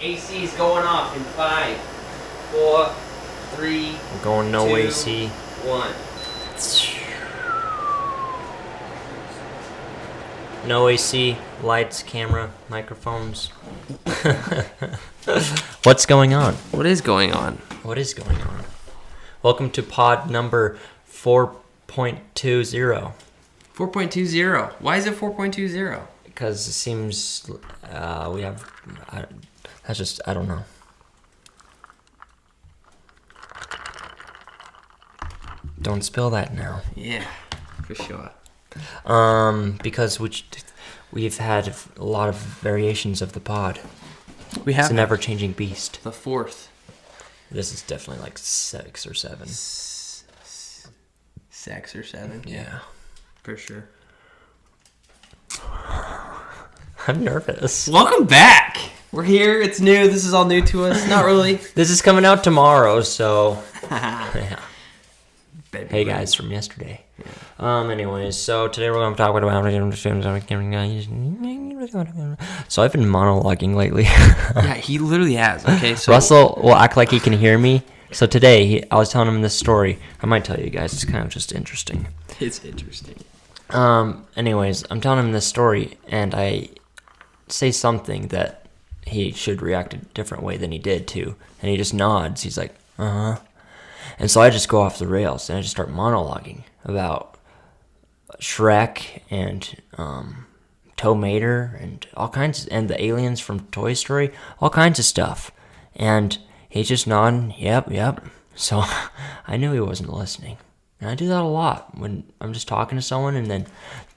AC's going off in 5, 4, 3. We're going no 2, AC. 1. No AC, lights, camera, microphones. What's going on? What is going on? What is going on? Welcome to pod number 4.20. 4.20. Why is it 4.20? Because it seems we have... I don't know. Don't spill that now. Yeah, for sure. Because we've had a lot of variations of the pod. We have It's an ever-changing beast. the 4th. This is definitely like 6 or 7. 6 or 7. Yeah. For sure. I'm nervous. Welcome back. We're here. It's new. This is all new to us. Not really. This is coming out tomorrow, so... yeah. Baby Hey baby. guys from yesterday. Anyways, so today we're going to talk about... So I've been monologuing lately. Yeah, he literally has. Okay, so Russell will act like he can hear me. So today, I was telling him this story. I might tell you guys. It's kind of just interesting. it's interesting. Anyways, I'm telling him this story, and I say something that he should react a different way than he did too. And he just nods. He's like, uh-huh. And so I just go off the rails, and I just start monologuing about Shrek and Tow Mater and all kinds, and the aliens from Toy Story, all kinds of stuff. And he just nodded, yep. So I knew he wasn't listening. And I do that a lot when I'm just talking to someone and then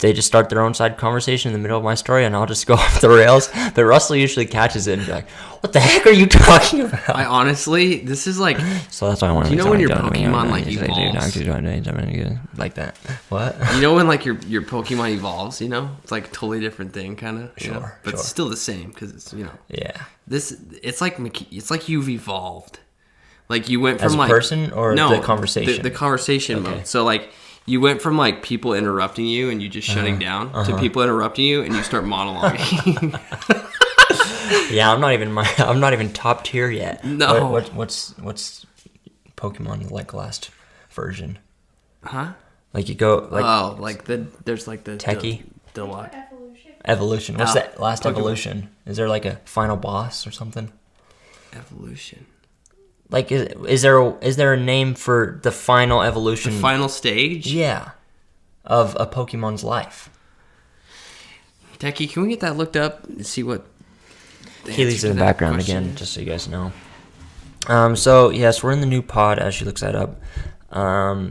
they just start their own side conversation in the middle of my story and I'll just go off the rails. But Russell usually catches it and be like, what the heck are you talking about? I honestly, this is like, So that's why I want to. You know when your Pokemon like evolves? like that. What? you know when like your Pokemon evolves, you know? It's like a totally different thing, kind of. Sure, But it's sure. still the same because it's, you know. Yeah. It's like you've evolved. Like you went from As a like person or the conversation? The conversation Okay. mode. So like you went from like people interrupting you and you just shutting down to people interrupting you and you start monologuing. Yeah, I'm not even top tier yet. No. What's Pokemon like last version? Huh? Like you go like There's like the Techie? Deluxe. evolution. What's Oh, that last Pokemon. evolution? Is there like a final boss or something? Evolution. Like is there a name for the final evolution? The final stage? Yeah, of a Pokemon's life. Techie, can we get that looked up and see what the Keely's answer in to the that background question again, is? just so you guys know. So yes, we're in the new pod as she looks that up.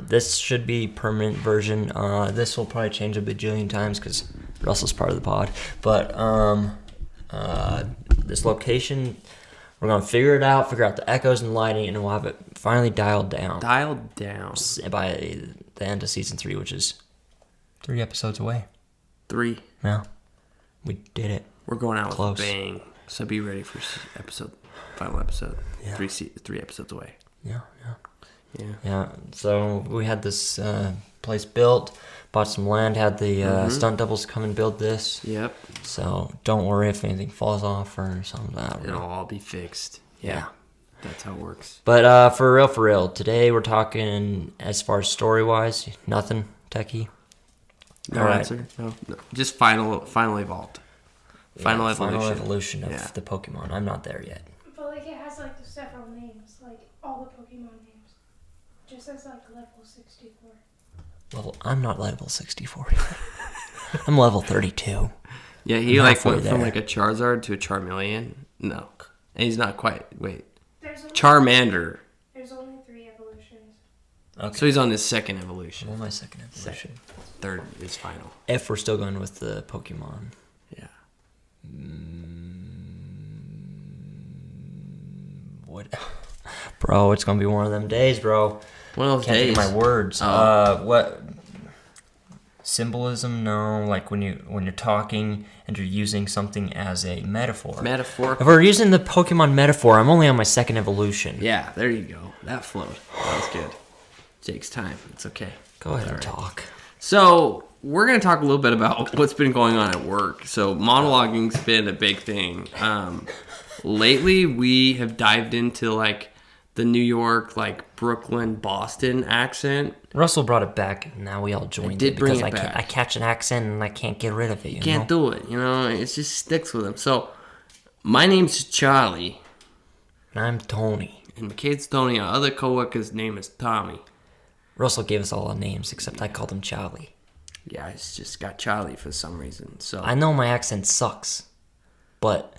This should be permanent version. This will probably change a bajillion times because Russell's part of the pod. But this location, we're gonna figure out the echoes and lighting, and we'll have it finally dialed down Dialed down. by the end of season 3, which is 3 episodes away. 3. Yeah, we did it. We're going out Close. with a bang. So be ready for final episode. Yeah. 3 episodes away. Yeah. Yeah. So we had this place built, bought some land, had the stunt doubles come and build this. Yep. So don't worry if anything falls off or something. I don't It'll know. all be fixed. Yeah. That's how it works. But for real, today we're talking as far as story-wise, nothing, Techie. No All right. answer? No. Just final evolved. Final evolution. Final evolution of Yeah. the Pokemon. I'm not there yet. But like it has like the several names, like all the Pokemon names. Just as like level 64. I'm not level 64 yet. I'm level 32. Yeah, he I'm like halfway went from there. like a Charizard to a Charmeleon. No. And he's not quite. Wait. There's only, Charmander. There's only 3 evolutions. Okay. So he's on his second evolution. Well, my second evolution. Third is final. If we're still going with the Pokemon. Yeah. What? Bro, it's gonna be one of them days, bro. One of those Can't days. think of my words. Oh. What symbolism? No, like when you're talking and you're using something as a metaphor. Metaphor. If we're using the Pokemon metaphor, I'm only on my second evolution. Yeah, there you go. That flowed. That was good. Takes time. It's okay. Go ahead and All right. talk. So we're going to talk a little bit about what's been going on at work. So monologuing's been a big thing. lately we have dived into like the New York, like Brooklyn, Boston accent. Russell brought it back, and now we all joined it bring because it back. I catch an accent and I can't get rid of it. You Can't do it, it just sticks with him. So, my name's Charlie. And I'm Tony. And McCade's Tony. Our other coworker's name is Tommy. Russell gave us all our names, except I called him Charlie. Yeah, it's just got Charlie for some reason. So I know my accent sucks, but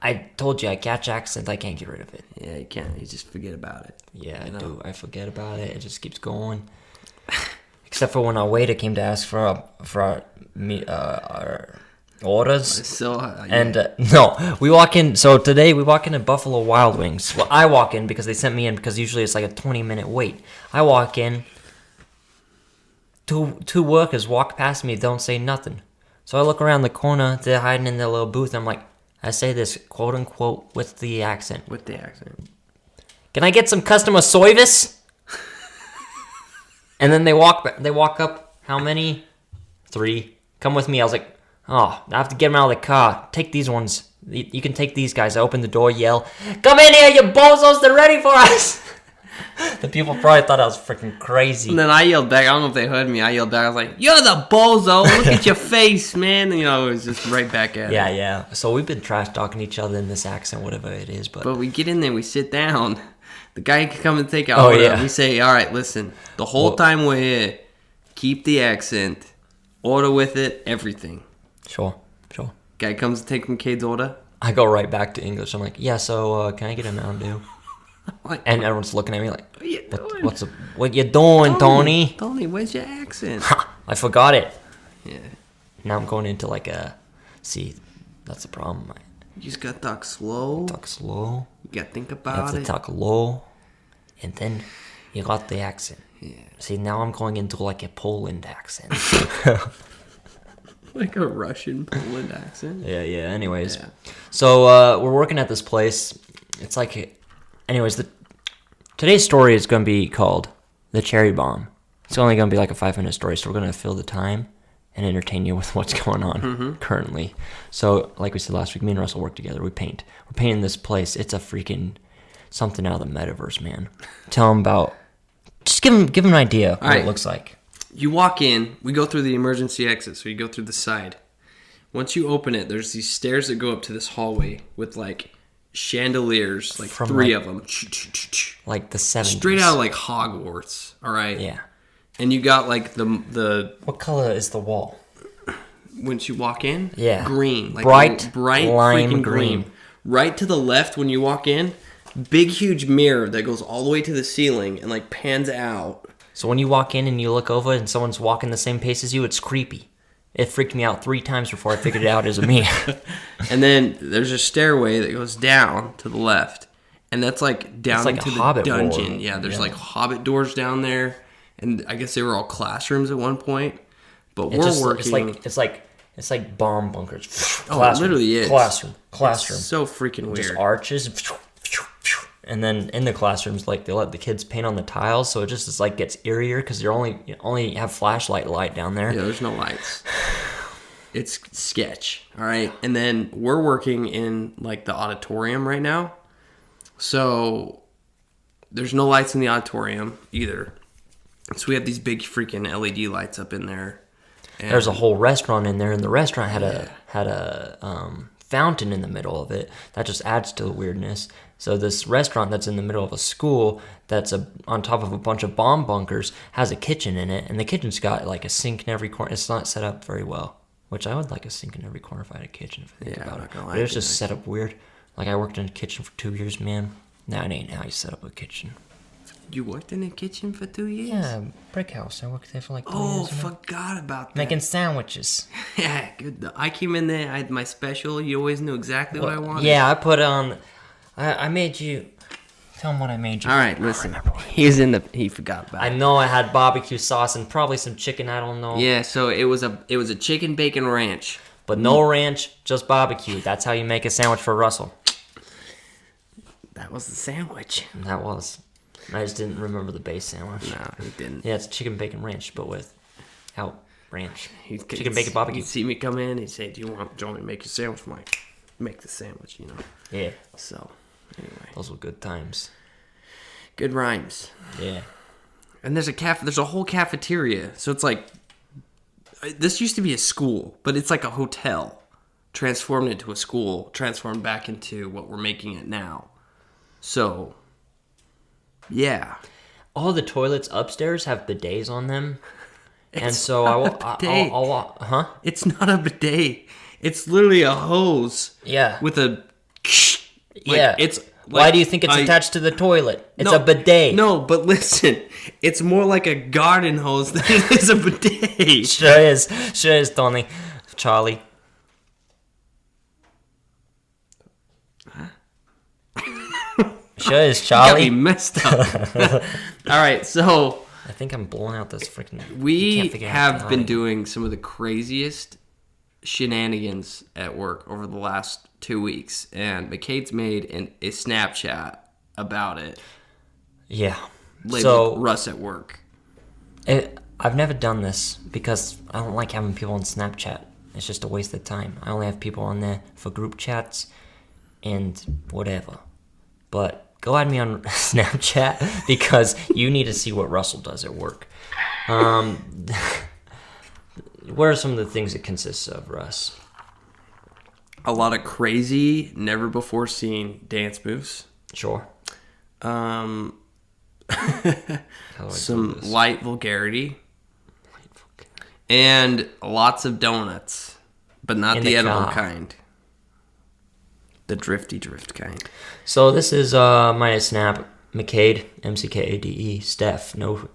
I told you I catch accents, I can't get rid of it. Yeah, you can't. You just forget about it. Yeah, I do. I forget about it. It just keeps going. Except for when our waiter came to ask for our orders. So And no, we walk in. So today we walk in at Buffalo Wild Wings. Well, I walk in because they sent me in because usually it's like a 20-minute wait. I walk in. Two workers walk past me, don't say nothing. So I look around the corner. They're hiding in their little booth. I'm like, I say this quote unquote with the accent. With the accent. Can I get some customer service? And then they walk up. How many? 3. Come with me. I was like, oh, I have to get them out of the car. Take these ones. You can take these guys. I open the door, yell, come in here, you bozos. They're ready for us. The people probably thought I was freaking crazy. And then I yelled back. I don't know if they heard me. I yelled back. I was like, you're the bozo. Look at your face, man. And, it was just right back at it. Yeah. So we've been trash talking each other in this accent, whatever it is. But we get in there. We sit down. The guy can come and take our order. Yeah. We say, all right, listen. The whole time we're here, keep the accent. Order with it. Everything. Sure. Guy comes to take McCade's order. I go right back to English. I'm like, yeah, so can I get a Mountain Dew? And everyone's looking at me like, what you doing? What you doing, Tony? Tony, where's your accent? I forgot it. Yeah. Now I'm going into like see, that's the problem. You just gotta talk slow. Talk slow. You gotta think You about have to it. talk low. And then you got the accent. Yeah. See, now I'm going into like a Poland accent. Like a Russian Poland accent. Yeah. Anyways. Yeah. So we're working at this place. It's like... Anyways, today's story is going to be called The Cherry Bomb. It's only going to be like a 5-minute story, so we're going to fill the time and entertain you with what's going on currently. So, like we said last week, me and Russell work together. We paint. We're painting this place. It's a freaking something out of the metaverse, man. Tell them about... Just give them an idea of what it looks like. You walk in. We go through the emergency exit, so you go through the side. Once you open it, there's these stairs that go up to this hallway with like... chandeliers, like from 3 of them. Like the 70s. Straight out of like Hogwarts, all right? Yeah. And you got like the... What color is the wall? Once you walk in? Yeah. Green. Like bright lime freaking green. Right to the left when you walk in, big huge mirror that goes all the way to the ceiling and like pans out. So when you walk in and you look over and someone's walking the same pace as you, it's creepy. It freaked me out 3 times before I figured it out as me. And then there's a stairway that goes down to the left. And that's like down like into a the Hobbit dungeon. door. Yeah, there's like Hobbit doors down there. And I guess they were all classrooms at one point. But we're working. It's like bomb bunkers. Oh, it literally is. Classroom. It's so freaking weird. Just arches. And then in the classrooms, like they let the kids paint on the tiles, so it just is like gets eerier because you only have flashlight light down there. Yeah, there's no lights. It's sketch, all right? And then we're working in like the auditorium right now. So there's no lights in the auditorium either. So we have these big freaking LED lights up in there. And there's a whole restaurant in there, and the restaurant had a fountain in the middle of it. That just adds to the weirdness. So this restaurant that's in the middle of a school that's on top of a bunch of bomb bunkers has a kitchen in it, and the kitchen's got like a sink in every corner. It's not set up very well, which I would like a sink in every corner if I had a kitchen if I think about it. But it's just set up weird. Like I worked in a kitchen for 2 years, man. Nah, it ain't how you set up a kitchen. You worked in a kitchen for 2 years? Yeah, brick house. I worked there for like 2 years. Oh, forgot about that. Making sandwiches. Yeah, good. I came in there, I had my special. You always knew exactly what I wanted. Yeah, I put on... I made you... Tell him what I made you. All right, listen. He forgot about it. I know I had barbecue sauce and probably some chicken, I don't know. Yeah, so it was a chicken bacon ranch. But no ranch, just barbecue. That's how you make a sandwich for Russell. That was the sandwich. That was... I just didn't remember the base sandwich. No, he didn't. Yeah, it's chicken bacon ranch, but without ranch. Chicken bacon barbecue. He'd see me come in, he'd say, do you want me to make you a sandwich? I'm like, make the sandwich, you know. Yeah. So, anyway. Those were good times. Good rhymes. Yeah. And there's a whole cafeteria. So it's like, this used to be a school, but it's like a hotel. Transformed into a school, transformed back into what we're making it now. So, yeah. All the toilets upstairs have bidets on them. And It's so not It's not a bidet. It's literally a hose. Yeah. With a... yeah. It's... Why do you think it's attached to the toilet? It's a bidet. No, but listen. It's more like a garden hose than it is a bidet. Sure is, Tony. Charlie. Sure is, Charlie. Got me messed up. All right, so... I think I'm blowing out this freaking... We have been doing some of the craziest shenanigans at work over the last 2 weeks, and McCade's made a Snapchat about it. Yeah. Labeled Russ at work. I've never done this because I don't like having people on Snapchat. It's just a waste of time. I only have people on there for group chats and whatever. But go add me on Snapchat because you need to see what Russell does at work. What are some of the things it consists of, Russ? A lot of crazy, never before seen dance moves. Sure. Some light vulgarity. And lots of donuts. But not the edible kind. The drifty drift kind. So this is my Snap, McCade, McKade, Steph, no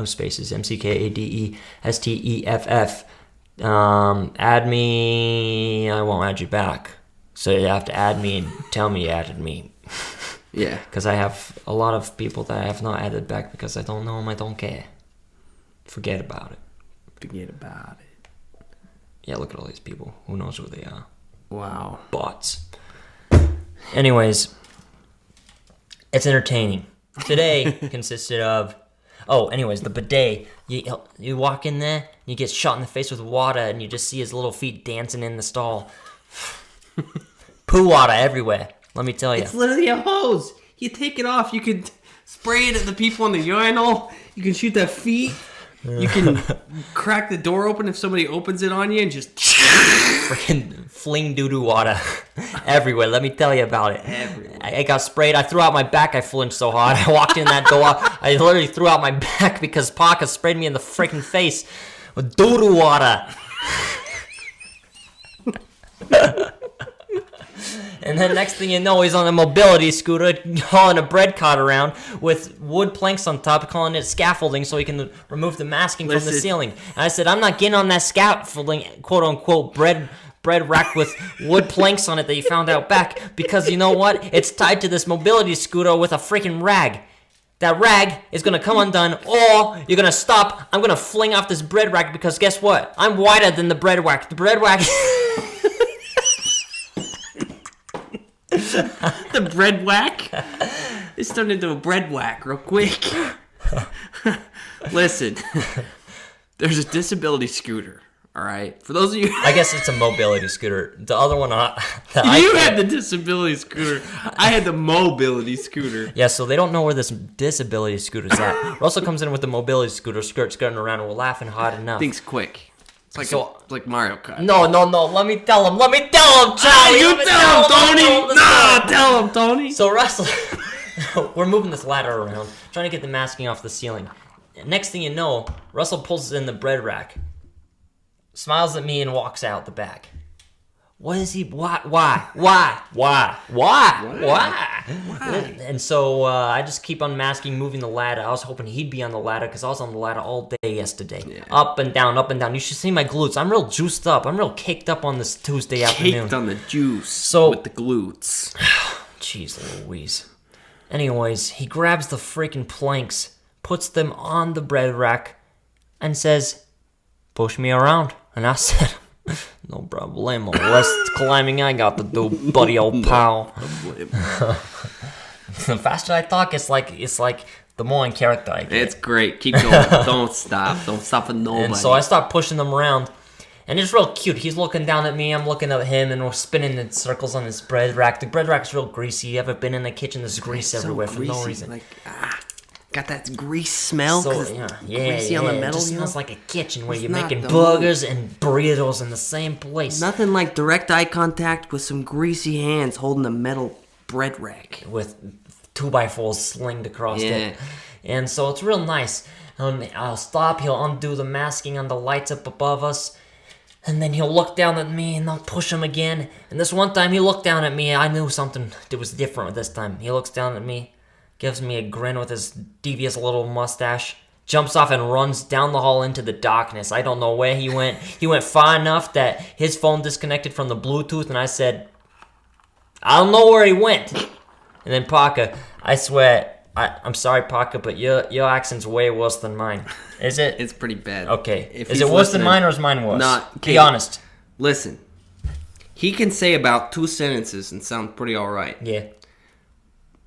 spaces, McKade, add me, I won't add you back. So you have to add me and tell me you added me. Yeah. Because I have a lot of people that I have not added back because I don't know them, I don't care. Forget about it. Forget about it. Yeah, look at all these people. Who knows who they are? Wow. Bots. Anyways, it's entertaining. Today consisted of... Oh, anyways, the bidet. You walk in there, you get shot in the face with water, and you just see his little feet dancing in the stall. Poo water everywhere, let me tell you. It's literally a hose. You take it off, you can spray it at the people in the urinal, you can shoot their feet, you can crack the door open if somebody opens it on you and just... Freaking fling doo-doo water everywhere. Let me tell you about it. Everywhere. I got sprayed. I threw out my back. I flinched so hard. I walked in that door. I literally threw out my back because Parker sprayed me in the freaking face with doo-doo water. And then next thing you know, he's on a mobility scooter hauling a bread cart around with wood planks on top, calling it scaffolding so he can remove the masking from the ceiling. And I said, I'm not getting on that scaffolding, quote-unquote, bread rack with wood planks on it that you found out back because you know what? It's tied to this mobility scooter with a freaking rag. That rag is going to come undone, or you're going to stop. I'm going to fling off this bread rack because guess what? I'm wider than the bread rack. The bread rack... The bread whack? It's turned into a bread whack real quick. Listen, there's a disability scooter, all right? For those of you... I guess it's a mobility scooter. The other one... You had the disability scooter. I had the mobility scooter. Yeah, so they don't know where this disability scooter's at. Russell comes in with the mobility scooter, skirting around, and we're laughing hard enough. Things quick. It's like Mario Kart. No. Let me tell him, Charlie. You tell him, Tony. No, tell him, Tony. So Russell, we're moving this ladder around, trying to get the masking off the ceiling. Next thing you know, Russell pulls in the bread rack, smiles at me, and walks out the back. What is he? Why? And so I just keep unmasking, moving the ladder. I was hoping he'd be on the ladder because I was on the ladder all day yesterday. Yeah. Up and down. You should see my glutes. I'm real juiced up. I'm real caked up on this Tuesday afternoon. Caked on the juice with the glutes. Jeez Louise. Anyways, he grabs the freaking planks, puts them on the bread rack, and says, "Push me around." And I said... No problemo. Less climbing I got to do, buddy old pal. The faster I talk, it's like the more in character I get. It's great. Keep going. Don't stop. Don't stop for nobody. And so I start pushing them around, And it's real cute. He's looking down at me, I'm looking at him, and we're spinning in circles on this bread rack. The bread rack's real greasy. You ever been in the kitchen? There's grease everywhere for no reason. Like, got that grease smell. So, Greasy on the metal. It just smells like a kitchen where you're making burgers and burritos in the same place. Nothing like direct eye contact with some greasy hands holding a metal bread rack. With 2x4s slinged across it. And so it's real nice. I'll stop, he'll undo the masking on the lights up above us. And then he'll look down at me, and I'll push him again. And this one time he looked down at me, I knew something that was different this time. He looks down at me, gives me a grin with his devious little mustache, jumps off and runs down the hall into the darkness. I don't know where he went. He went far enough that his phone disconnected from the Bluetooth, and I said, I don't know where he went. And then Parker, I swear, I'm sorry, Parker, but your accent's way worse than mine. Is it? It's pretty bad. Okay. Is it worse than mine, or is mine worse? Not. Be honest. Listen. He can say about 2 sentences and sound pretty alright. Yeah.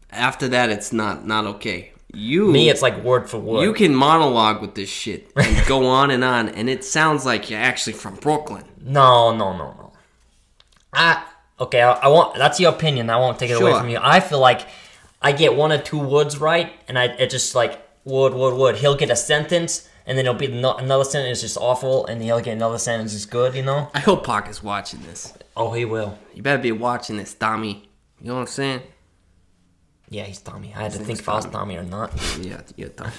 After that, it's not okay. Me, it's like word for word. You can monologue with this shit and go on, and it sounds like you're actually from Brooklyn. No. Okay, I won't. That's your opinion. I won't take it away from you. I feel like I get 1 or 2 words right, and it just like word. He'll get a sentence, and then it'll be another sentence just awful, and he'll get another sentence just good. You know. I hope Parker's watching this. Oh, he will. You better be watching this, Tommy. You know what I'm saying? Yeah, he's Tommy. I had to think if I was Tommy or not. Yeah, you're Tommy.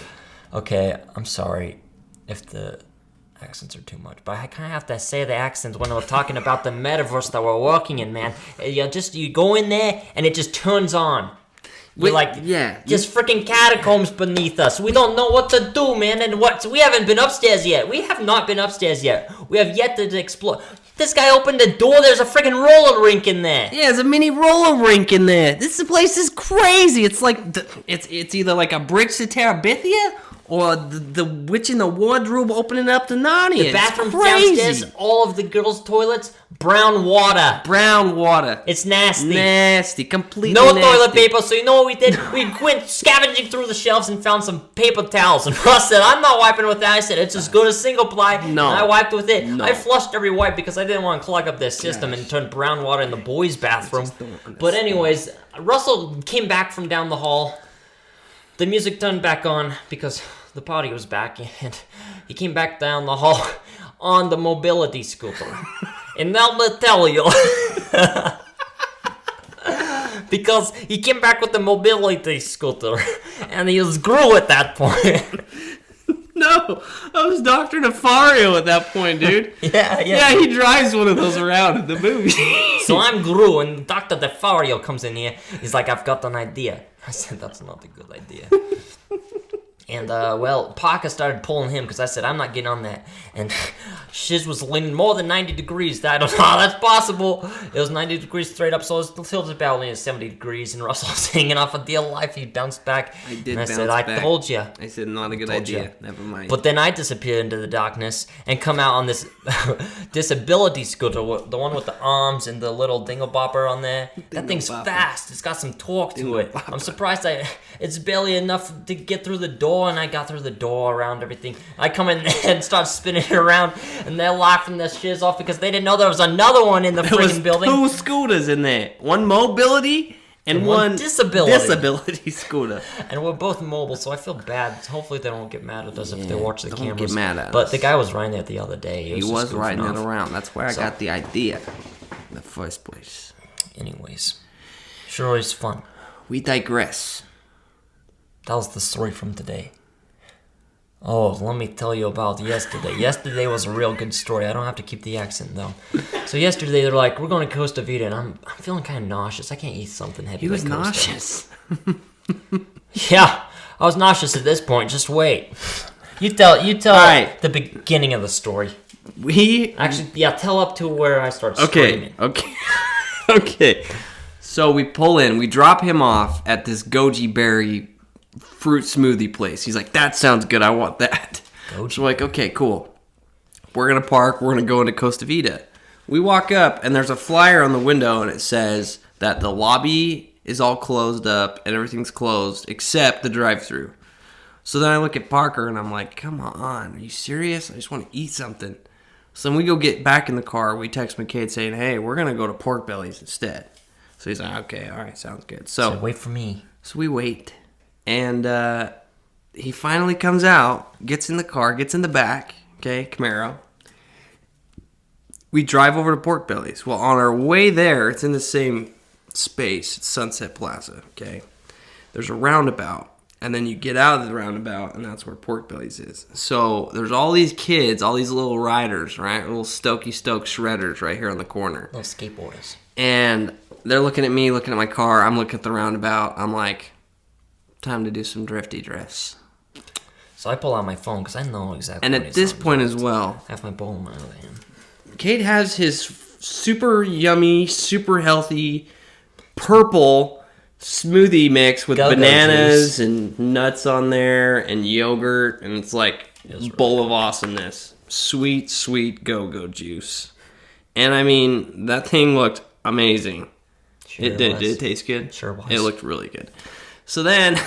Okay, I'm sorry if the accents are too much, but I kind of have to say the accents when we're talking about the metaverse that we're working in, man. You go in there, and it just turns on. Just freaking catacombs beneath us. We don't know what to do, man. And we haven't been upstairs yet. We have not been upstairs yet. We have yet to explore. This guy opened the door. There's a freaking roller rink in there. Yeah, there's a mini roller rink in there. This place is crazy. It's like it's either like a bridge to Terabithia or the witch in the wardrobe opening up to Narnia. The bathroom downstairs, all of the girls' toilets, brown water. It's nasty. Completely no nasty. Toilet paper, so you know what we did? We went scavenging through the shelves and found some paper towels. And Ross said, I'm not wiping with that. I said, it's as good as single ply. No. And I wiped with it. No. I flushed every wipe because I didn't want to clog up their system and turn brown water in the boys' bathroom. But anyways, Russell came back from down the hall. The music turned back on because the party was back, and he came back down the hall on the mobility scooter. And now let me tell you, because he came back with the mobility scooter, and he was Gru at that point. No, I was Dr. Nefario at that point, dude. Yeah, he drives one of those around in the movie. So I'm Gru, and Dr. Nefario comes in here. He's like, I've got an idea. I said, that's not a good idea. And, Parker started pulling him because I said, I'm not getting on that. And Shiz was leaning more than 90 degrees. I don't know how that's possible. It was 90 degrees straight up, so it was tilted about only 70 degrees. And Russell was hanging off a deal of life. He bounced back. I did and I bounce said, back. I told you. I said, not a good idea. Never mind. But then I disappeared into the darkness and come out on this disability scooter, the one with the arms and the little dingle-bopper on there. That thing's fast. It's got some torque to it. I'm surprised it's barely enough to get through the door, and I got through the door around everything. I come in there and start spinning it around, and they're laughing their shiz off because they didn't know there was another one in the freaking building. There was 2 scooters in there. One mobility and one disability scooter. And we're both mobile, so I feel bad. Hopefully they don't get mad at us if they watch the cameras. Don't get mad at us. But the guy was riding it the other day. He was riding it around. That's where I got the idea in the first place. Anyways, sure is fun. We digress. That was the story from today. Oh, let me tell you about yesterday. Yesterday was a real good story. I don't have to keep the accent, though. So yesterday, they're like, we're going to Costa Vida, and I'm feeling kind of nauseous. I can't eat something heavy. He was like nauseous. Yeah, I was nauseous at this point. Just wait. You tell right. The beginning of the story. Tell up to where I start screaming. Okay. So we pull in. We drop him off at this goji berry fruit smoothie place. He's like, that sounds good. I want that. So we're like, okay, cool. We're going to park. We're going to go into Costa Vida. We walk up, and there's a flyer on the window, and it says that the lobby is all closed up, and everything's closed except the drive-thru. So then I look at Parker, and I'm like, come on. Are you serious? I just want to eat something. So then we go get back in the car. We text McCade saying, hey, we're going to go to Pork Belly's instead. So he's like, okay, all right, sounds good. So wait for me. So we wait. And he finally comes out, gets in the car, gets in the back, okay, Camaro. We drive over to Pork Belly's. Well, on our way there, it's in the same space. It's Sunset Plaza, okay? There's a roundabout. And then you get out of the roundabout, and that's where Pork Belly's is. So there's all these kids, all these little riders, right? Little Stokey Stoke shredders right here on the corner. Little skateboarders. And they're looking at me, looking at my car. I'm looking at the roundabout. I'm like, time to do some drifty drifts. So I pull out my phone because I know exactly. And at this point as well, I have my bowl in my other hand. Kate has his super yummy, super healthy, purple smoothie mix with Go-go bananas juice. And nuts on there and yogurt. And it's like a bowl of awesomeness. Sweet, sweet go-go juice. And I mean, that thing looked amazing. Sure It did. Did it taste good? Sure was. It looked really good. So then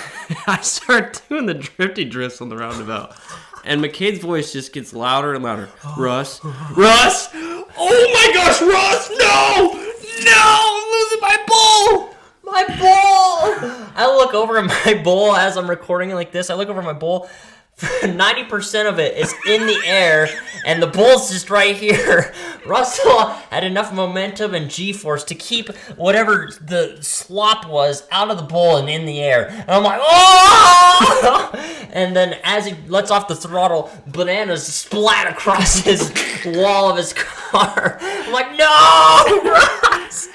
I start doing the drifty drifts on the roundabout. And McCade's voice just gets louder and louder. Russ? Russ? Oh my gosh, Russ! No! No! I'm losing my bowl! My bowl! I look over at my bowl as I'm recording it like this. I look over at my bowl. 90% of it is in the air, and the bowl's just right here. Russell had enough momentum and G-force to keep whatever the slop was out of the bowl and in the air. And I'm like, oh! And then as he lets off the throttle, bananas splat across his wall of his car. I'm like, no, Russ!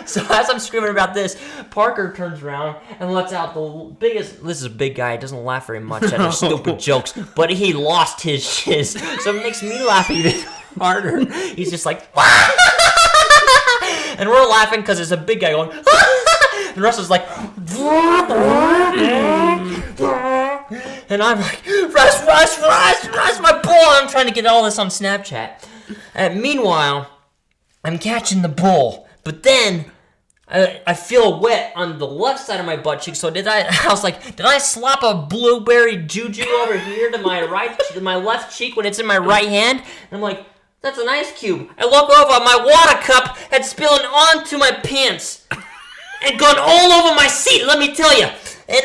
So as I'm screaming about this, Parker turns around and lets out the biggest... This is a big guy. He doesn't laugh very much at his stupid jokes, but he lost his shiz. So it makes me laugh even harder. He's just like... And we're laughing because it's a big guy going... And Russell's like... And I'm like... Russ, my bull! I'm trying to get all this on Snapchat. And meanwhile, I'm catching the bull. But then... I feel wet on the left side of my butt cheek, so I was like, did I slap a blueberry juju over here to my left cheek when it's in my right hand? And I'm like, that's an ice cube. I look over, my water cup had spilled onto my pants and gone all over my seat, let me tell you. And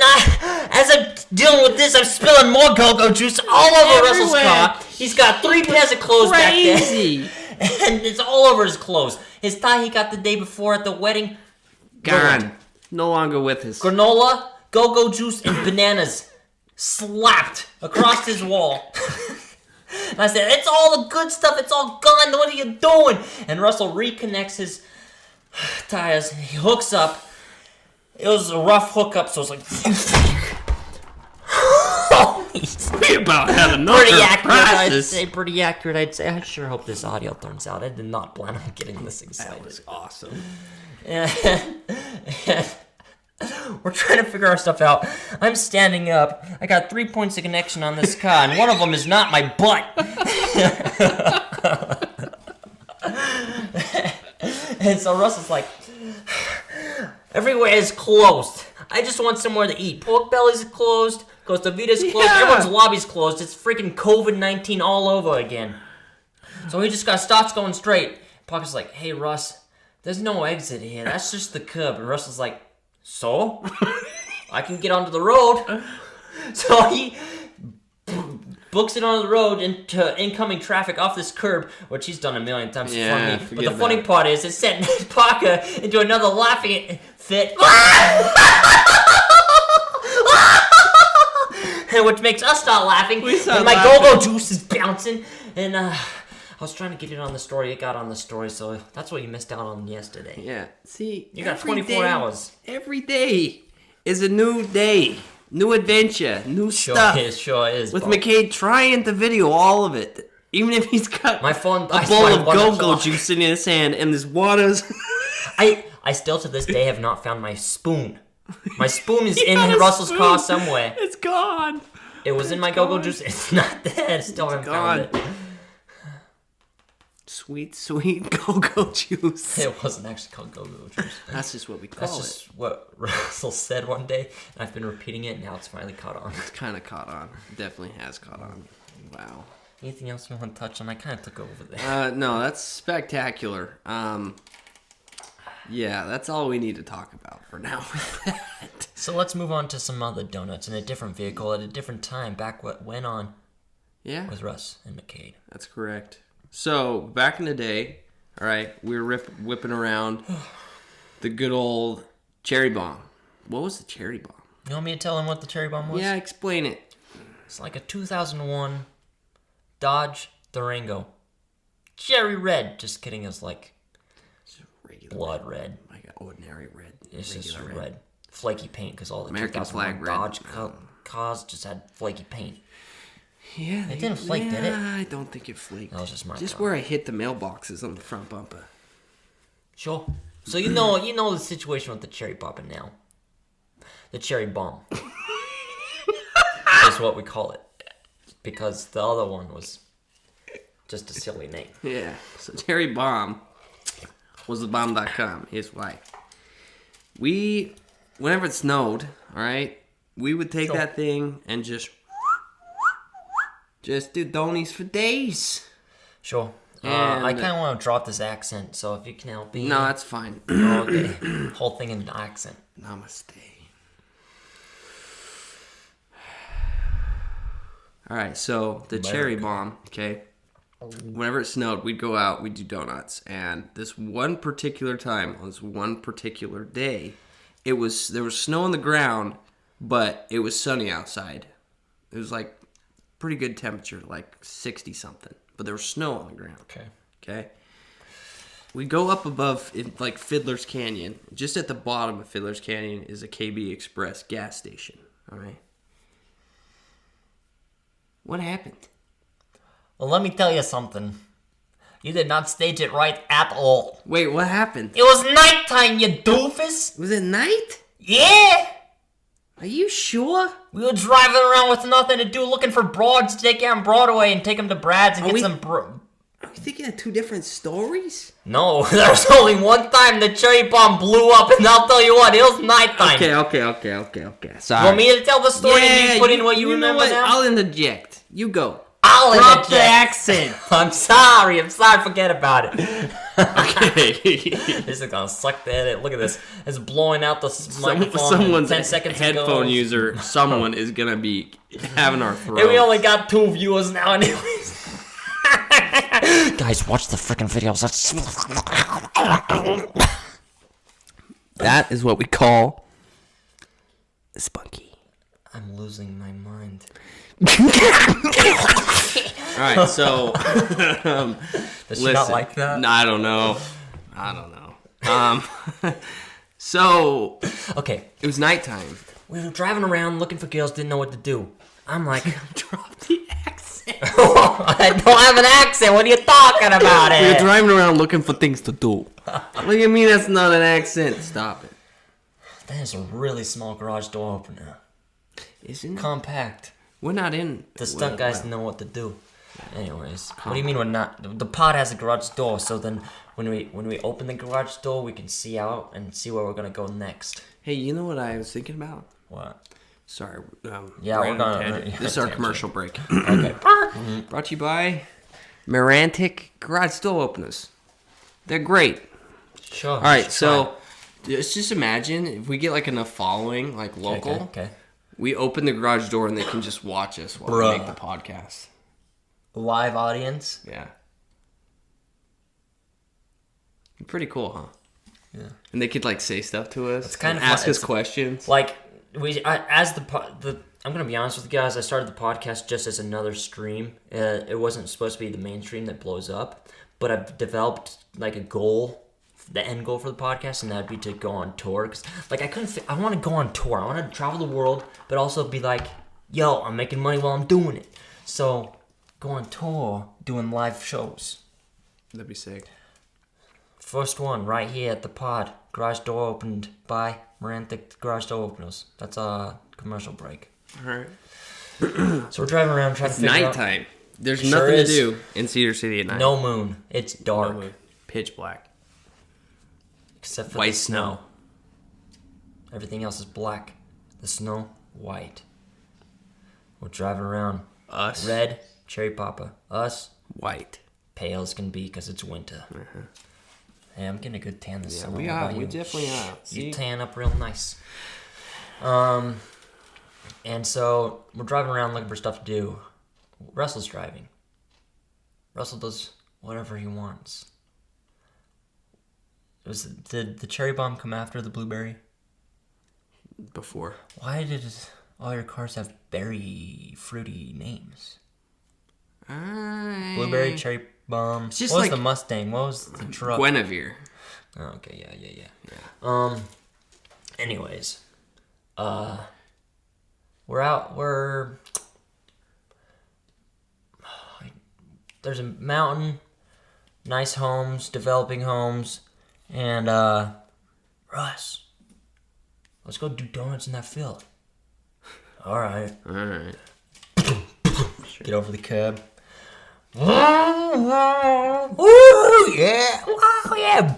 as I'm dealing with this, I'm spilling more go-go juice all over Russell's car. He's got 3 pairs of clothes back there. And it's all over his clothes. His tie he got the day before at the wedding, gone. No longer with us. Granola, go-go juice, and bananas slapped across his wall. And I said, it's all the good stuff. It's all gone. What are you doing? And Russell reconnects his tires. He hooks up. It was a rough hookup, so it's like... We about had enough. Pretty accurate, I'd say. I sure hope this audio turns out. I did not plan on getting this excited. That was awesome. And we're trying to figure our stuff out. I'm standing up. I got 3 points of connection on this car, and one of them is not my butt. And so Russell's like, everywhere is closed. I just want somewhere to eat. Pork Belly's closed. Costa Vita's closed. Yeah. Everyone's lobby's closed. It's freaking COVID-19 all over again. So he just got starts going straight. Parker's like, hey, Russ, there's no exit here. That's just the curb. And Russell's like, so? I can get onto the road. So he books it onto the road into incoming traffic off this curb, which he's done a million times before me. But the funny part is, it sent Parker into another laughing fit. Which makes us start laughing. And my go-go juice is bouncing. And I was trying to get it on the story. It got on the story, so that's what you missed out on yesterday. Yeah. See, you got 24 hours. Every day is a new day, new adventure, new stuff. Sure is. With McCade trying to video all of it, even if he's got my phone, a bowl of go-go juice in his hand and this water's. I still to this day have not found my spoon. My spoon is in Russell's car somewhere. It's gone. It was in my go-go juice. It's not there. Still haven't found it. Sweet, sweet go-go juice. It wasn't actually called go-go juice. That's just what we call it. That's just what Russell said one day, and I've been repeating it, and now it's finally caught on. It's kind of caught on. It definitely has caught on. Wow. Anything else you want to touch on? I kind of took over there. No, that's spectacular. Yeah, that's all we need to talk about for now with that. So let's move on to some other donuts in a different vehicle at a different time. Back what went on with Russ and McCade. That's correct. So, back in the day, all right, we were whipping around the good old Cherry Bomb. What was the Cherry Bomb? You want me to tell him what the Cherry Bomb was? Yeah, explain it. It's like a 2001 Dodge Durango. Cherry red. Just kidding, it's like regular blood red. Like ordinary red. It's just red. Flaky paint because all the American 2001 flag red. Dodge cars just had flaky paint. Yeah, It didn't flake, did it? I don't think it flaked. That was just my where I hit the mailboxes on the front bumper. Sure. So you know the situation with the cherry popping now. The cherry bomb. That's what we call it. Because the other one was just a silly name. Yeah. So Cherry Bomb was the bomb.com. Here's why. Whenever it snowed, all right, we would take that thing and just do donies for days. Sure. I kind of want to drop this accent, so if you can help me. No, that's fine. Okay. Whole thing in accent. Namaste. All right, so the Cherry Bomb, okay? Whenever it snowed, we'd go out, we'd do donuts. And this one particular time, on this one particular day, there was snow on the ground, but it was sunny outside. It was like pretty good temperature, like 60 something. But there was snow on the ground. Okay. We go up above in like Fiddler's Canyon. Just at the bottom of Fiddler's Canyon is a KB Express gas station. All right. What happened? Well, let me tell you something. You did not stage it right at all. Wait, what happened? It was nighttime, you doofus. Was it night? Yeah. Are you sure? We were driving around with nothing to do, looking for broads to take out on Broadway and take them to Brad's and get some Are we thinking of two different stories? No, there was only one time the cherry bomb blew up, and I'll tell you what, it was nighttime. Okay. Sorry. You want me to tell the story and you put in what you remember what? now? I'll interject. You go. I'll Drop the interject. accent. I'm sorry, forget about it. Okay. This is gonna suck the edit. Look at this. It's blowing out the microphone. Someone's 10 seconds headphone ago. user, someone is gonna be having our throat. And we only got 2 viewers now anyways. Guys, watch the freaking videos. That is what we call spunky. I'm losing my mind. All right, so Does she not like that? No, I don't know. So Okay, it was nighttime. we were driving around looking for girls, didn't know what to do. I'm like, Drop the accent. I don't have an accent. What are you talking about? We were driving around looking for things to do. What do you mean that's not an accent? Stop it. That is a really small garage door opener. Isn't it? Compact. We're not in. The stunt guys know what to do. Anyways, what do you mean we're not? The pod has a garage door, so then when we open the garage door, we can see out and see where we're gonna go next. Hey, you know what I was thinking about? What? Sorry. Yeah, we're gonna. tangent. This is our commercial break. Okay. Brought to you by Marantic Garage Door Openers. They're great. Sure. All right, so let's just imagine if we get like enough following, like local. Okay. We open the garage door and they can just watch us while we make the podcast. Live audience. Yeah. Pretty cool, huh? Yeah. And they could like say stuff to us. It's kind of ask fun. us questions. Like I'm gonna be honest with you guys. I started the podcast just as another stream. It wasn't supposed to be the main stream that blows up, but I've developed like a goal, the end goal for the podcast, and that'd be to go on tour. Cause like I want to go on tour. I want to travel the world, but also be like, yo, I'm making money while I'm doing it. So go on tour, doing live shows. That'd be sick. First one right here at the pod. Garage door opened by Marantic Garage Door Openers. That's a commercial break. All right. So we're driving around trying to figure out. Nighttime. There's Sure nothing is. to do in Cedar City at night. No moon. It's dark. Pitch black. Except for White the snow. Everything else is black. The snow, white. We're driving around. Us. Red, Cherry Papa. Us, white. pale as can be because it's winter. Hey, I'm getting a good tan this summer. We What are. about We you? definitely are. You tan up real nice. And so we're driving around looking for stuff to do. Russell's driving. Russell does whatever he wants. Did the cherry bomb come after the blueberry? Before. Why did all your cars have berry fruity names? Blueberry, cherry bomb. It's just what was like the Mustang? What was the truck? Guinevere. Oh, okay, yeah. Anyways, there's a mountain, nice homes, developing homes, and Russ, let's go do donuts in that field. All right. Get over the curb. Woo, yeah. Wow, yeah.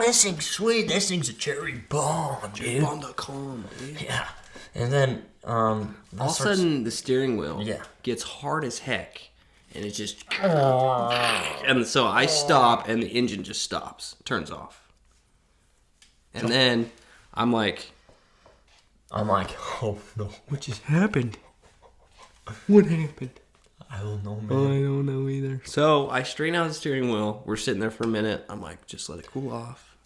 This thing's sweet. This thing's a cherry bomb, dude. Cherrybombs.com, dude. Yeah. And then, all of a sudden, the steering wheel Yeah. gets hard as heck, and it just... And so I stop, and the engine just stops, turns off. And then I'm like, oh no. what just happened? What happened? I don't know, man. I don't know either. So I straighten out the steering wheel. We're sitting there for a minute. I'm like, just let it cool off.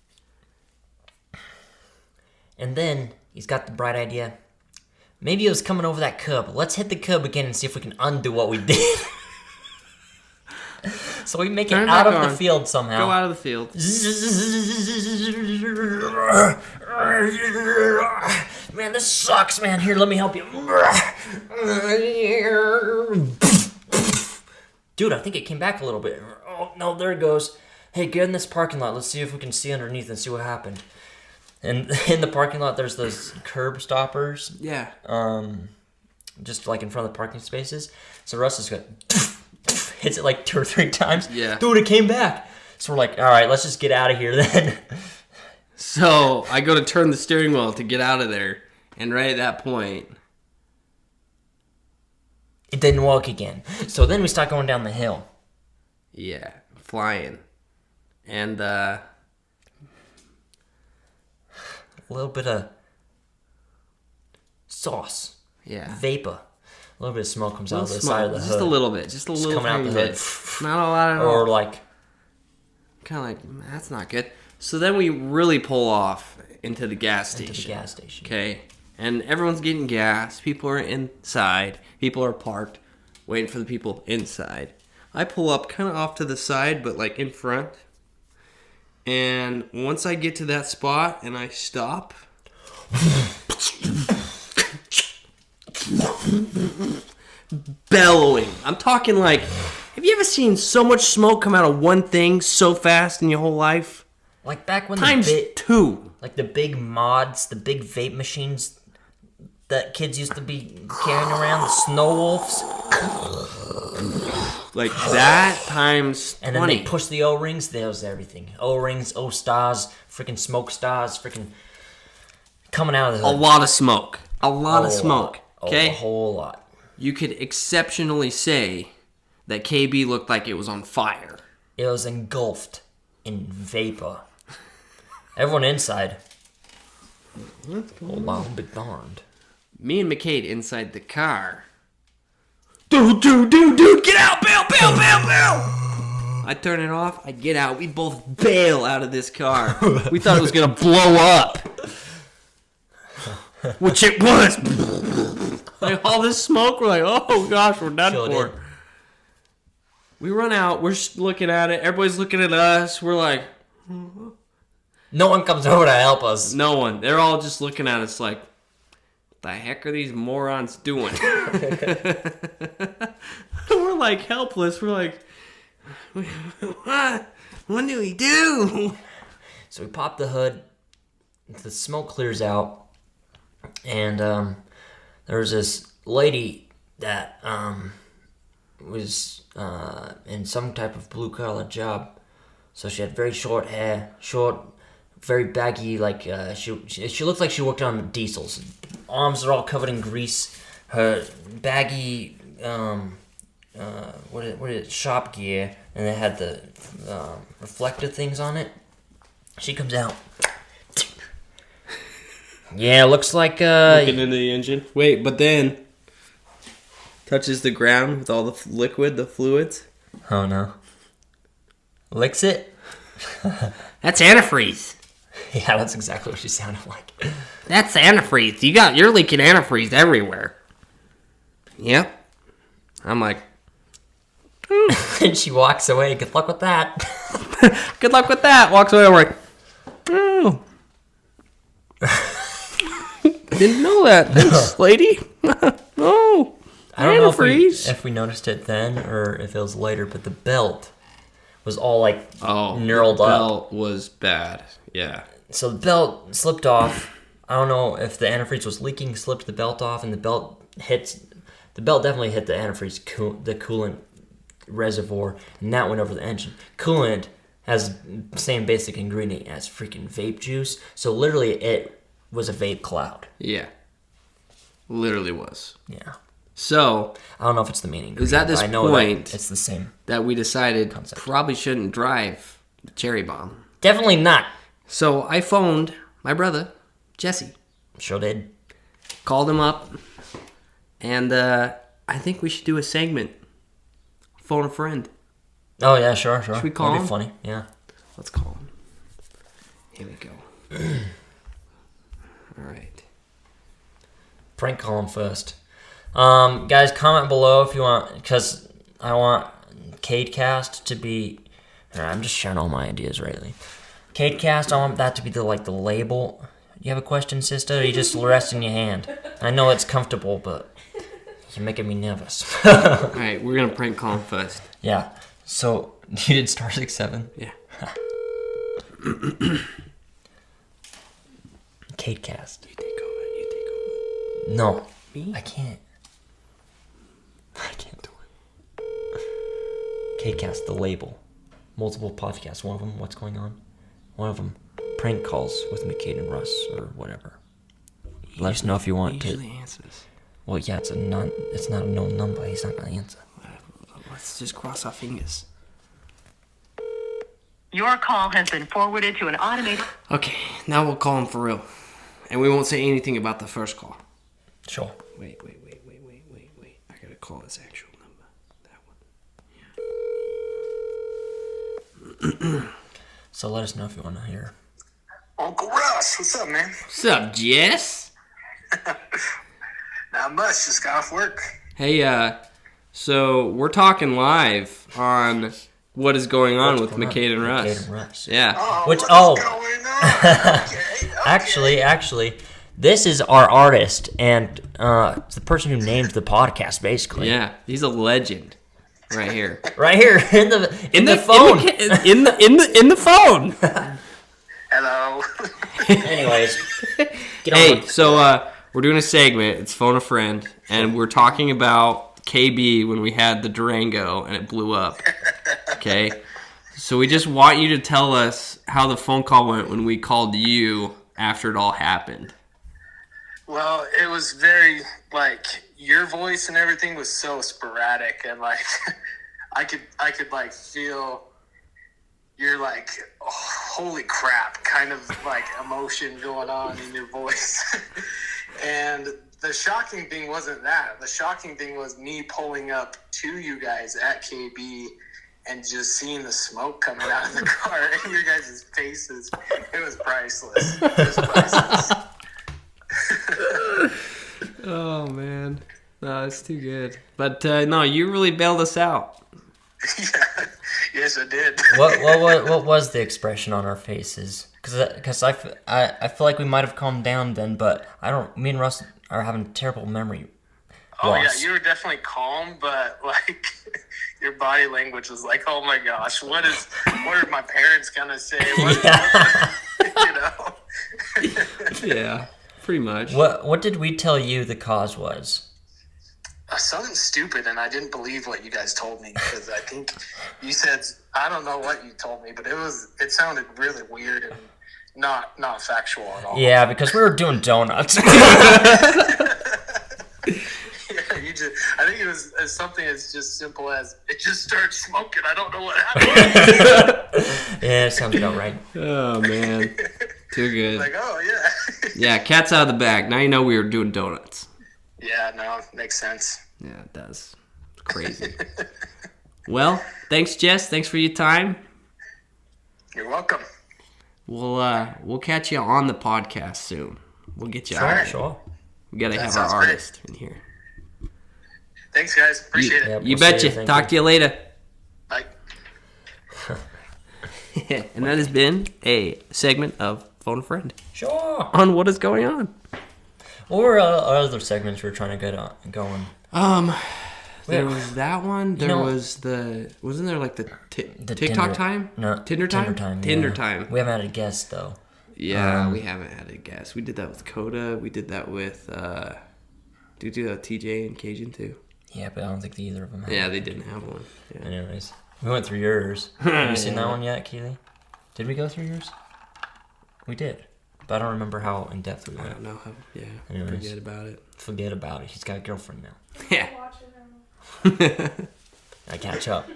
And then he's got the bright idea. Maybe it was coming over that curb. Let's hit the curb again and see if we can undo what we did. So we make Turn it out back of on. the field somehow. Go out of the field. Man, this sucks, man. Here, let me help you. Dude, I think it came back a little bit. Oh, no, there it goes. Hey, get in this parking lot. Let's see if we can see underneath and see what happened. And in the parking lot, there's those curb stoppers. Yeah. Just like in front of the parking spaces. So Russ is good. Hits it like 2 or 3 times. Yeah. Dude, it came back. So we're like, all right, let's just get out of here then. So I go to turn the steering wheel to get out of there. And right at that point... It didn't work again. So then we start going down the hill. Yeah. Flying. And, A little bit of sauce. yeah. Vapor. A little bit of smoke comes out of the Smoke, side of the hood. just a little bit. Just a little coming out the tiny hood. bit. Not a lot at all. Or like... Kind of like, that's not good. So then we really pull off into the gas station. Into the gas station. Okay. And everyone's getting gas. People are inside. People are parked, waiting for the people inside. I pull up kind of off to the side, but like in front. And once I get to that spot and I stop... bellowing. I'm talking like... Have you ever seen so much smoke come out of one thing so fast in your whole life? Like back when Times 2. like the big mods, the big vape machines that kids used to be carrying around, the snow wolves. Like that times 20. And then they push the O-rings. There was everything. O-rings, O-stars, freaking smoke stars, freaking coming out of the A hood. lot of smoke. A lot of smoke. Okay? A whole lot. You could exceptionally say that KB looked like it was on fire. It was engulfed in vapor. Everyone inside. Hold on, be darned. Me and McCade inside the car. Dude, get out, bail. I turn it off, I get out, we both bail out of this car. We thought it was gonna blow up. Which it was. Like all this smoke, we're like, oh gosh, we're done Sure for. did. We run out, we're just looking at it, everybody's looking at us, we're like, No one comes over to help us. no one. They're all just looking at us like, what the heck are these morons doing? We're like helpless. We're like, what? What do we do? So we pop the hood. The smoke clears out. And there was this lady that was in some type of blue-collar job. So she had very short hair, very baggy, like she looked like she worked on diesels. Arms are all covered in grease. Her baggy what is it, shop gear, and it had the reflective things on it. She comes out. Yeah, looks like looking into the engine. Wait, but then touches the ground with all the liquid, the fluids. Oh no. Licks it. That's antifreeze. Yeah, that's exactly what she sounded like. That's antifreeze. You're leaking antifreeze everywhere. Yep. I'm like, and she walks away. Good luck with that. good luck with that. Walks away. I'm like, oh. Didn't know that. Thanks, lady. Oh. I don't know if we noticed it then or if it was later, but the belt was all like knurled up. The belt was bad. Yeah. So the belt slipped off. I don't know if the antifreeze was leaking, slipped the belt off, and the belt definitely hit the antifreeze, the coolant reservoir, and that went over the engine. Coolant has the same basic ingredient as freaking vape juice, so literally it was a vape cloud. Yeah. Literally was. Yeah. So I don't know if it's the main ingredient. It was at this point it's the same that we decided concept. Probably shouldn't drive the Cherry Bomb. Definitely not. So I phoned my brother, Jesse. Sure did. Called him up. And I think we should do a segment. Phone a friend. Oh, yeah, sure. Should we call him? That'd be funny, yeah. Let's call him. Here we go. All right. Prank call him first. Guys, comment below if you want, because I want Cadecast to be... I'm just sharing all my ideas rightly. Cadecast, I want that to be the label. You have a question, sister, or you just resting your hand? I know it's comfortable, but you're making me nervous. All right, we're going to prank call him first. Yeah. So, you did star 67? Yeah. Cadecast. You take over. No. Me? I can't do it. Cadecast, the label. Multiple podcasts. One of them, What's Going On? One of them, Prank Calls with McCade and Russ, or whatever. Let us know if you want to. He usually answers. Well, yeah, it's not a known number. He's not going to answer. Let's just cross our fingers. Your call has been forwarded to an automated... Okay, now we'll call him for real. And we won't say anything about the first call. Sure. Wait. I gotta call his actual number. That one. So let us know if you want to hear. Uncle Russ, what's up, man? What's up, Jess? Not much, just got off work. Hey, so we're talking live on what is going on with McCade and Russ. McCade and Russ. Yeah. What's going on? Okay. Actually, this is our artist, and it's the person who named the podcast, basically. Yeah, he's a legend. Right here. Right here in the phone. In the phone. Hello. Anyways, get on. Hey, so we're doing a segment. It's Phone a Friend, and we're talking about KB when we had the Durango and it blew up. Okay, so we just want you to tell us how the phone call went when we called you after it all happened. Well, it was very, your voice and everything was so sporadic, and, I could feel your, oh, holy crap kind of, emotion going on in your voice. And the shocking thing wasn't that. The shocking thing was me pulling up to you guys at KB and just seeing the smoke coming out of the car and your guys' faces. It was priceless. It was priceless. Oh, man. No, it's too good. But, no, you really bailed us out. Yeah. Yes, I did. What was the expression on our faces? Because I feel like we might have calmed down then, but me and Russ are having terrible memory Oh, loss. yeah, you were definitely calm, but, your body language was like, oh, my gosh, what are my parents going to say? Yeah, pretty much. What did we tell you the cause was? Something stupid, and I didn't believe what you guys told me, because I think you said, I don't know what you told me, but it sounded really weird and not factual at all. Yeah, because we were doing donuts. Yeah, I think you was something as just simple as it just started smoking. I don't know what happened. Yeah, it sounds about right. Oh, man. Too good. Like, oh, yeah. Yeah, cat's out of the bag. Now you know we were doing donuts. Yeah, no, makes sense. Yeah, it does. It's crazy. Well, thanks, Jess. Thanks for your time. You're welcome. We'll catch you on the podcast soon. We'll get you on. Sure. We gotta That have sounds our great. artist in here. Thanks, guys. Appreciate it. Yep. You We'll see betcha. you. Thank Talk you. to you later. Bye. And that has been a segment of Phone a Friend Sure. on what is going on. What were other segments we were trying to get on going? There was that one. There know- was wasn't there like the The TikTok Tinder- time? No, Tinder time? Tinder time. Tinder yeah. time. We haven't had a guest though. Yeah, we haven't had a guest. We did that with Coda. We did that with, did we do that with TJ and Cajun too? Yeah, but I don't think either of them. Have Yeah, they didn't have one. Yeah. Anyways, we went through yours. Have you seen that one yet, Keely? Did we go through yours? We did, but I don't remember how in depth we I went. don't know how, Anyways. forget about it. Forget about it. He's got a girlfriend now. Yeah. Watch it now. I catch up.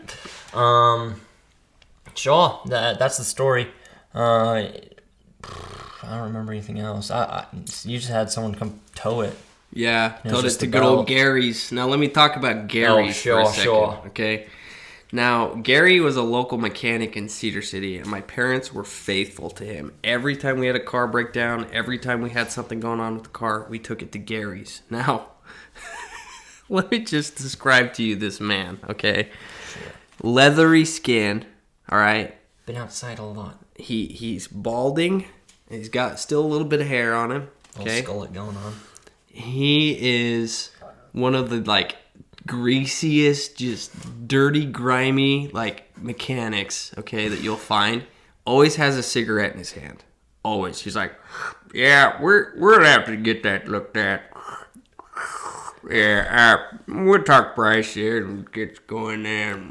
Sure. That's the story. I don't remember anything else. You just had someone come tow it. Yeah, It's told us just to the good old belt. Gary's. Now let me talk about Gary's for a second, okay? Now, Gary was a local mechanic in Cedar City, and my parents were faithful to him. Every time we had a car breakdown, every time we had something going on with the car, we took it to Gary's. Now, let me just describe to you this man, okay? Leathery skin, all right? Been outside a lot. He's balding. He's got still a little bit of hair on him, okay? Little skullet going on. He is one of the, like, greasiest, just dirty, grimy, like, mechanics, okay, that you'll find. Always has a cigarette in his hand. Always. He's like, yeah, we're gonna have to get that looked at. Yeah, we'll talk price here and get going there.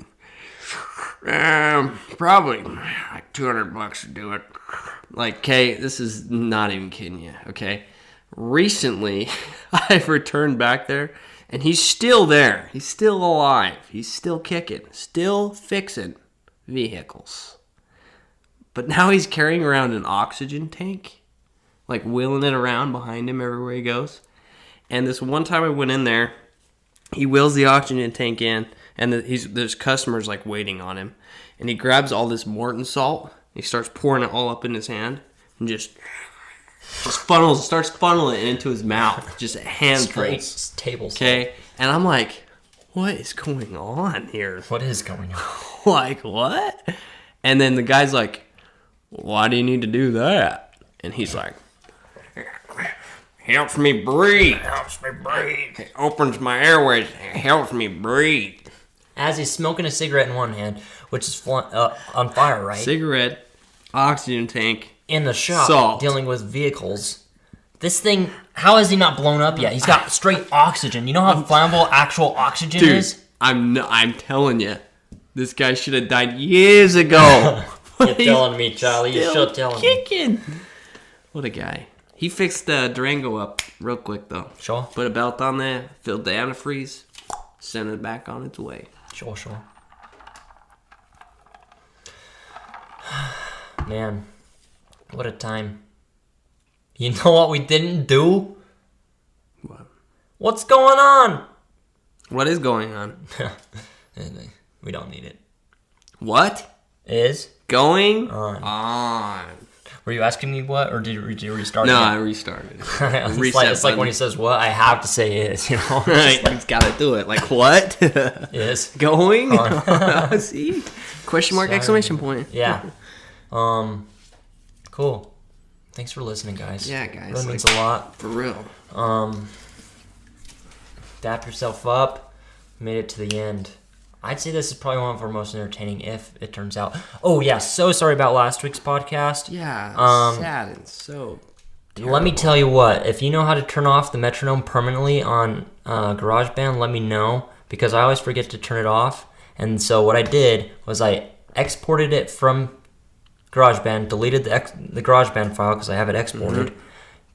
Probably like $200 to do it. Like, okay, this is not even kidding you, okay? Recently, I've returned back there, and he's still there. He's still alive. He's still kicking. Still fixing vehicles. But now he's carrying around an oxygen tank, like wheeling it around behind him everywhere he goes. And this one time I went in there, he wheels the oxygen tank in, and there's customers like waiting on him. And he grabs all this Morton salt. He starts pouring it all up in his hand and just starts funneling it into his mouth. Just handfuls. Straight tables. Okay? And I'm like, what is going on here? What is going on? Like, what? And then the guy's like, why do you need to do that? And he's like, helps me breathe. Helps me breathe. It opens my airways. It helps me breathe. As he's smoking a cigarette in one hand, which is on fire, right? Cigarette, oxygen tank. In the shop, Salt. dealing with vehicles. This thing, how is he not blown up yet? He's got straight oxygen. You know how flammable actual oxygen Dude, is? I'm telling you, this guy should have died years ago. You're telling me, Charlie. You Still should tell me. kicking. What a guy. He fixed the Durango up real quick, though. Sure. Put a belt on there, filled the antifreeze, sent it back on its way. Sure. Man, what a time. You know what we didn't do? What? What's going on? What is going on? We don't need it. What? Is? Going On. on. Were you asking me what, or did you restart No, it? I restarted. it's Reset like when button. he says what, I have to say is, you know? Right, he's got to do it. Like, what? Is. Going? On. See? Question mark, Sorry. exclamation point. Yeah. Cool. Thanks for listening, guys. Yeah, guys, Really means like- a lot. For real. Dap yourself up. Made it to the end. I'd say this is probably one of our most entertaining if it turns out. Oh, yeah. So sorry about last week's podcast. Yeah, sad and so Let me tell you what. If you know how to turn off the metronome permanently on GarageBand, let me know. Because I always forget to turn it off. And so what I did was I exported it from GarageBand, deleted the GarageBand file because I have it exported. Mm-hmm.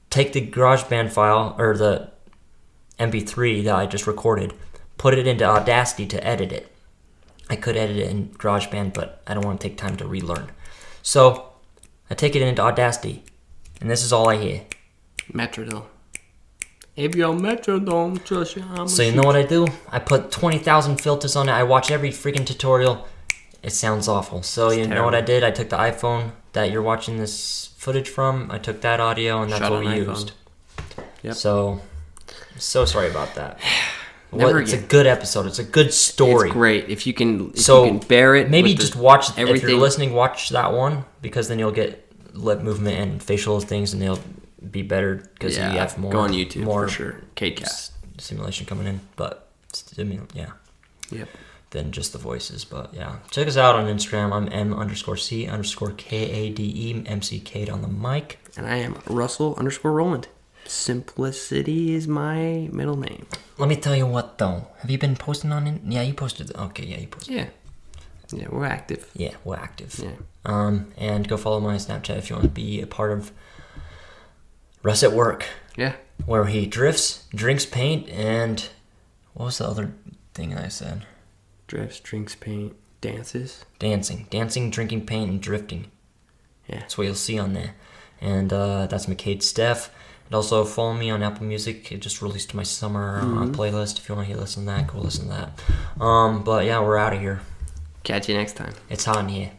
Take the GarageBand file, or the MP3 that I just recorded, put it into Audacity to edit it. I could edit it in GarageBand, but I don't want to take time to relearn. So I take it into Audacity, and this is all I hear. Metrodome. If your Metrodome, trust you, So you know what I do? I put 20,000 filters on it. I watch every freaking tutorial. It sounds awful. So you know what I did? I took the iPhone that you're watching this footage from. I took that audio, and that's what we used. Yep. So sorry about that. It's a again. good episode. It's a good story. It's great if you can. If you can bear it. Maybe with just watch. everything. If you're listening, watch that one because then you'll get lip movement and facial things, and they'll be better because you have more. Go on YouTube more for sure. Kcast simulation coming in, but yeah. Yep. Than just the voices, but yeah. Check us out on Instagram. I'm M_C_KADE MC on the mic. And I am Russell_Roland. Simplicity is my middle name. Let me tell you what though. Have you been posting on it? Yeah, you posted. Okay, yeah, you posted. Yeah, we're active. Yeah, we're active. Yeah. And go follow my Snapchat if you want to be a part of Russ at Work. Yeah. Where he drifts, drinks paint, and what was the other thing I said? Drifts, drinks, paint, dances. Dancing, drinking paint, and drifting. Yeah. That's what you'll see on there. And that's McCade Steph. And also follow me on Apple Music. It just released my summer playlist. If you want to listen to that, go listen to that. But yeah, we're out of here. Catch you next time. It's hot in here.